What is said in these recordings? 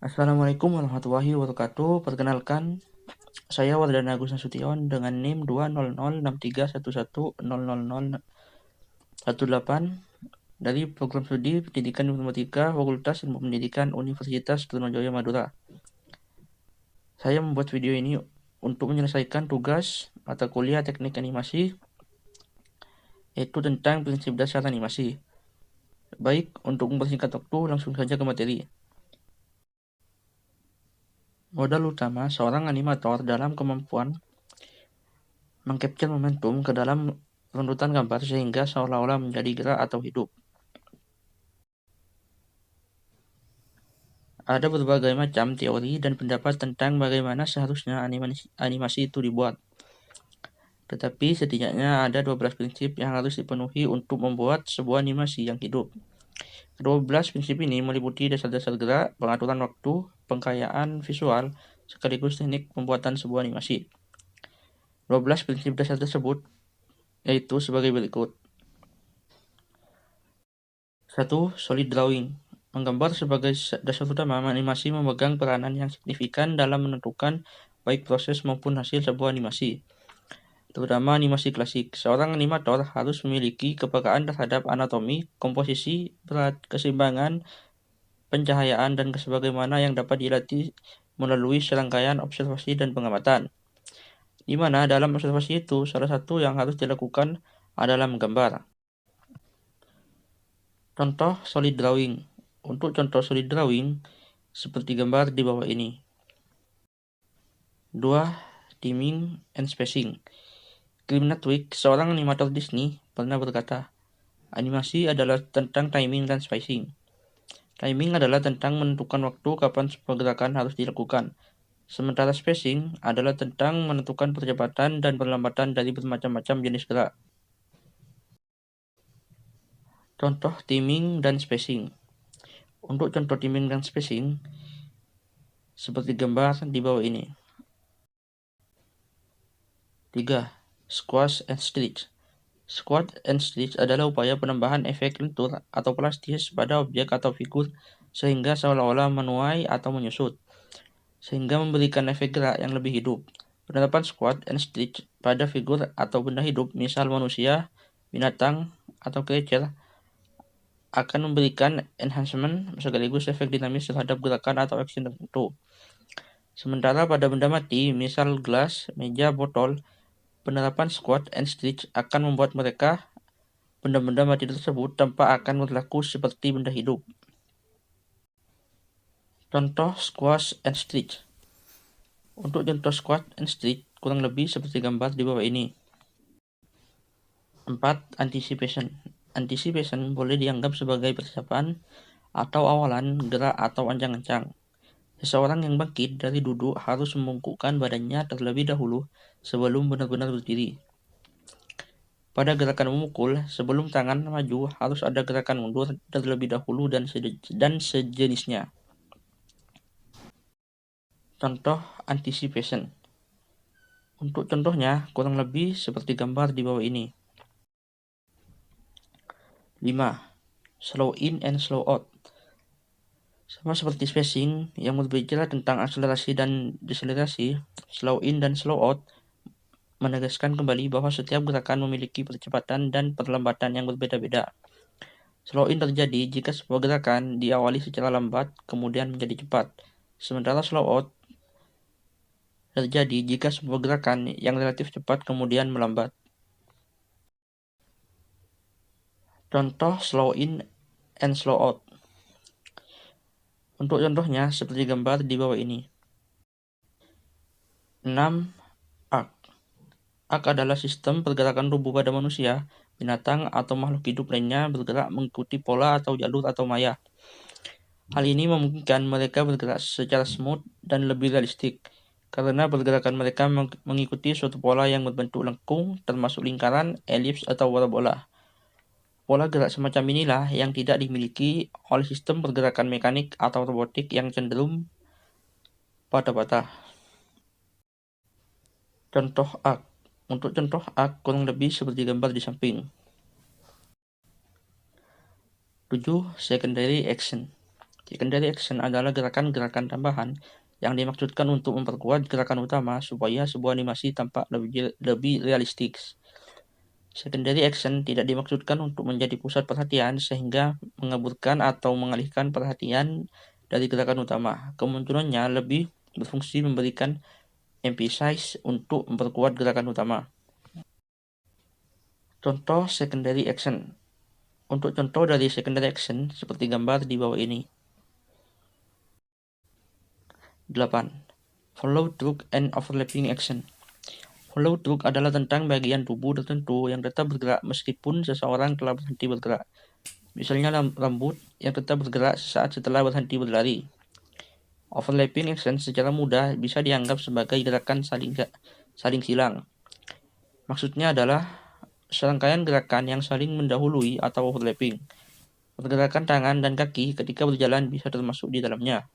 Assalamualaikum warahmatullahi wabarakatuh. Perkenalkan, saya Wardana Agus Nasution dengan NIM 20063110018 dari Program Studi Pendidikan Informatika Fakultas Ilmu Pendidikan Universitas Trunojoyo Madura. Saya membuat video ini untuk menyelesaikan tugas mata kuliah Teknik Animasi, yaitu tentang prinsip dasar animasi. Baik, untuk mempersingkat waktu, langsung saja ke materi. Modal utama seorang animator dalam kemampuan mengcapture momentum ke dalam runtutan gambar sehingga seolah-olah menjadi gerak atau hidup. Ada berbagai macam teori dan pendapat tentang bagaimana seharusnya animasi itu dibuat. Tetapi setidaknya ada 12 prinsip yang harus dipenuhi untuk membuat sebuah animasi yang hidup. Kedua belas prinsip ini meliputi dasar-dasar gerak, pengaturan waktu, pengkayaan visual, sekaligus teknik pembuatan sebuah animasi. 12 prinsip dasar tersebut yaitu sebagai berikut. 1. Solid drawing. Menggambar sebagai dasar utama, animasi memegang peranan yang signifikan dalam menentukan baik proses maupun hasil sebuah animasi, terutama animasi klasik. Seorang animator harus memiliki kepekaan terhadap anatomi, komposisi, berat, keseimbangan, pencahayaan, dan sebagaimana yang dapat dilatih melalui serangkaian observasi dan pengamatan. Di mana dalam observasi itu, salah satu yang harus dilakukan adalah menggambar. Contoh solid drawing. Untuk contoh solid drawing, seperti gambar di bawah ini. 2. Timing and spacing. Grim Natwick, seorang animator Disney, pernah berkata, animasi adalah tentang timing dan spacing. Timing adalah tentang menentukan waktu kapan sebuah gerakan harus dilakukan, sementara spacing adalah tentang menentukan percepatan dan perlambatan dari bermacam-macam jenis gerak. Contoh timing dan spacing. Untuk contoh timing dan spacing, seperti gambar di bawah ini. 3. Squash and stretch. Squat and stretch adalah upaya penambahan efek lentur atau plastis pada objek atau figur sehingga seolah-olah menuai atau menyusut, sehingga memberikan efek gerak yang lebih hidup. Penerapan squat and stretch pada figur atau benda hidup, misal manusia, binatang, atau creature, akan memberikan enhancement sekaligus efek dinamis terhadap gerakan atau action tertentu. Sementara pada benda mati, misal gelas, meja, botol, penerapan squat and stretch akan membuat benda-benda mati tersebut tampak akan berlaku seperti benda hidup. Contoh squash and stretch. Untuk contoh squat and stretch kurang lebih seperti gambar di bawah ini. 4. Anticipation. Anticipation boleh dianggap sebagai persiapan atau awalan gerak atau ancang-ancang. Seseorang yang bangkit dari duduk harus membungkukkan badannya terlebih dahulu sebelum benar-benar berdiri. Pada gerakan memukul, sebelum tangan maju harus ada gerakan mundur terlebih dahulu dan sejenisnya. Contoh anticipation. Untuk contohnya, kurang lebih seperti gambar di bawah ini. 5. Slow in and slow out. Sama seperti spacing yang berbicara tentang akselerasi dan deselerasi, slow in dan slow out menegaskan kembali bahwa setiap gerakan memiliki percepatan dan perlambatan yang berbeda-beda. Slow in terjadi jika sebuah gerakan diawali secara lambat kemudian menjadi cepat, sementara slow out terjadi jika sebuah gerakan yang relatif cepat kemudian melambat. Contoh slow in and slow out. Untuk contohnya seperti gambar di bawah ini. 6. Arc. Arc adalah sistem pergerakan tubuh pada manusia, binatang, atau makhluk hidup lainnya bergerak mengikuti pola atau jalur atau maya. Hal ini memungkinkan mereka bergerak secara smooth dan lebih realistik, karena pergerakan mereka mengikuti suatu pola yang berbentuk lengkung, termasuk lingkaran, elips, atau parabola. Pola gerak semacam inilah yang tidak dimiliki oleh sistem pergerakan mekanik atau robotik yang cenderung patah-patah. Contoh arc. Untuk contoh arc kurang lebih seperti gambar di samping. 7. Secondary action. Secondary action adalah gerakan-gerakan tambahan yang dimaksudkan untuk memperkuat gerakan utama supaya sebuah animasi tampak lebih realistis. Secondary action tidak dimaksudkan untuk menjadi pusat perhatian sehingga mengaburkan atau mengalihkan perhatian dari gerakan utama. Kemunculannya lebih berfungsi memberikan emphasis untuk memperkuat gerakan utama. Contoh secondary action. Untuk contoh dari secondary action seperti gambar di bawah ini. 8. Follow through and overlapping action. Follow through adalah tentang bagian tubuh tertentu yang tetap bergerak meskipun seseorang telah berhenti bergerak. Misalnya rambut yang tetap bergerak sesaat setelah berhenti berlari. Overlapping action secara mudah bisa dianggap sebagai gerakan saling silang. Maksudnya adalah serangkaian gerakan yang saling mendahului atau overlapping. Pergerakan tangan dan kaki ketika berjalan bisa termasuk di dalamnya.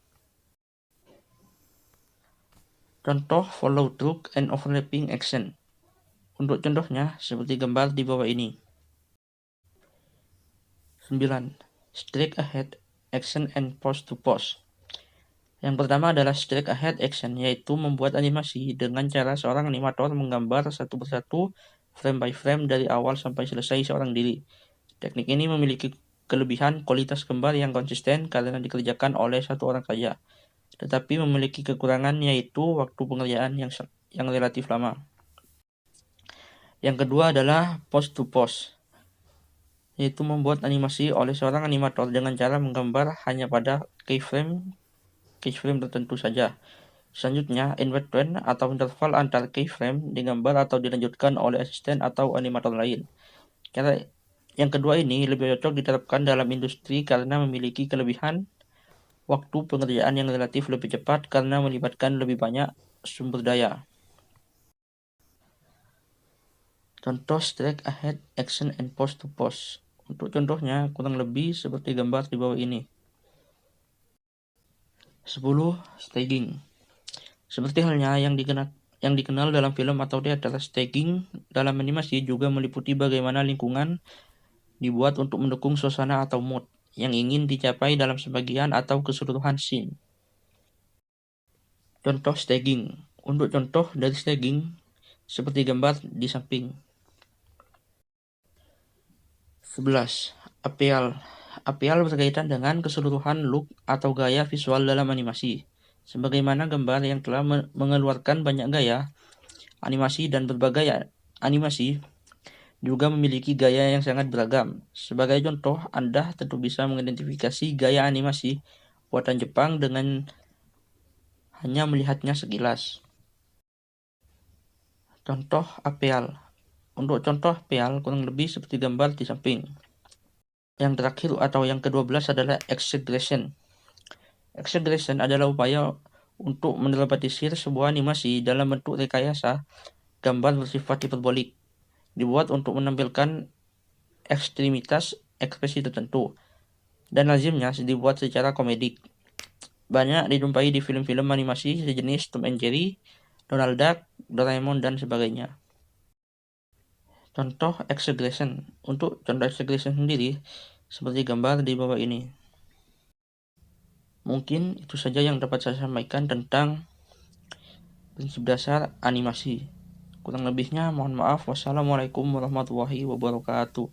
Contoh follow through and overlapping action. Untuk contohnya seperti gambar di bawah ini. 9. Straight ahead action and pose to pose. Yang pertama adalah straight ahead action, yaitu membuat animasi dengan cara seorang animator menggambar satu persatu frame by frame dari awal sampai selesai seorang diri. Teknik ini memiliki kelebihan kualitas gambar yang konsisten karena dikerjakan oleh satu orang saja, tetapi memiliki kekurangan yaitu waktu pengerjaan yang relatif lama. Yang kedua adalah pose to pose, yaitu membuat animasi oleh seorang animator dengan cara menggambar hanya pada keyframe tertentu saja. Selanjutnya, in between atau interval antar keyframe digambar atau dilanjutkan oleh asisten atau animator lain. Cara yang kedua ini lebih cocok diterapkan dalam industri karena memiliki kelebihan waktu pengerjaan yang relatif lebih cepat karena melibatkan lebih banyak sumber daya. Contoh straight ahead action and pose to pose. Untuk contohnya kurang lebih seperti gambar di bawah ini. 10. Staging. Seperti halnya yang dikenal dalam film atau teater, staging dalam animasi juga meliputi bagaimana lingkungan dibuat untuk mendukung suasana atau mood yang ingin dicapai dalam sebagian atau keseluruhan scene. Contoh staging. Untuk contoh dari staging seperti gambar di samping. 11. Appeal. Appeal berkaitan dengan keseluruhan look atau gaya visual dalam animasi. Sebagaimana gambar yang telah mengeluarkan banyak gaya animasi dan berbagai animasi juga memiliki gaya yang sangat beragam. Sebagai contoh, Anda tentu bisa mengidentifikasi gaya animasi buatan Jepang dengan hanya melihatnya sekilas. Contoh appeal. Untuk contoh appeal kurang lebih seperti gambar di samping. Yang terakhir atau yang ke-12 adalah exaggeration. Exaggeration adalah upaya untuk mendramatisir sebuah animasi dalam bentuk rekayasa gambar bersifat hiperbolik, dibuat untuk menampilkan ekstremitas ekspresi tertentu, dan lazimnya dibuat secara komedik. Banyak dijumpai di film-film animasi sejenis Tom and Jerry, Donald Duck, Doraemon, dan sebagainya. Contoh exaggeration. Untuk contoh exaggeration sendiri seperti gambar di bawah ini. Mungkin itu saja yang dapat saya sampaikan tentang prinsip dasar animasi. Kurang lebihnya mohon maaf. Wassalamualaikum warahmatullahi wabarakatuh.